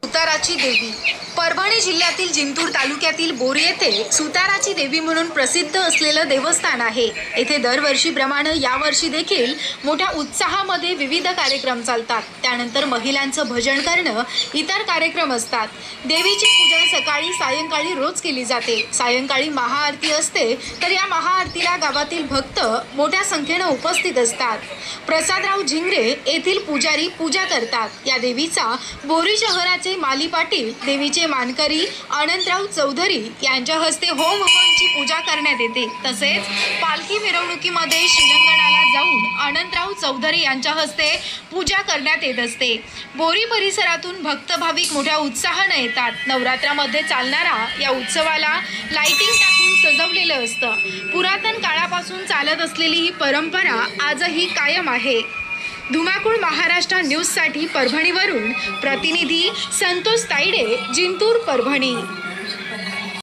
सुताराची देवी परभणी जिल्ह्यातील जिंतूर तालुक्यातील बोरी येथे सुताराची देवी म्हणून प्रसिद्ध असलेलं देवस्थान आहे। येथे दरवर्षीप्रमाणे यावर्षी देखील मोठ्या उत्साहामध्ये विविध कार्यक्रम चालतात। त्यानंतर महिलांचं भजन करणं, इतर कार्यक्रम असतात। देवीची पूजा सकाळी सायंकाळी रोज केली जाते। सायंकाळी महाआरती असते, तर या महाआरतीला गावातील भक्त मोठ्या संख्येने उपस्थित असतात। प्रसादराव झिंगरे येथील पुजारी पूजा करतात। या देवीचा बोरी शहराचे माली पाटील, देवीचे मानकरी अनंतराव चौधरी यांच्या हस्ते होम हवनाची पूजा करण्यात येते। तसेच पालखी मिरवणुकीमध्ये शिलंगणाला जाऊन अनंतराव चौधरी यांच्या हस्ते पूजा करण्यात येत असते। बोरी परिसरातून भक्त भाविक मोठ्या उत्साहाने येतात। नवरात्रामध्ये चालणारा या उत्सवाला लाइटिंग टाकून सजवलेलं असतं। पुरातन काळापासून चालत असलेली ही परंपरा आजही कायम आहे। धुमाकूळ महाराष्ट्र न्यूजसाठी परभणीवरून प्रतिनिधी संतोष तायडे, जिंतूर, परभणी।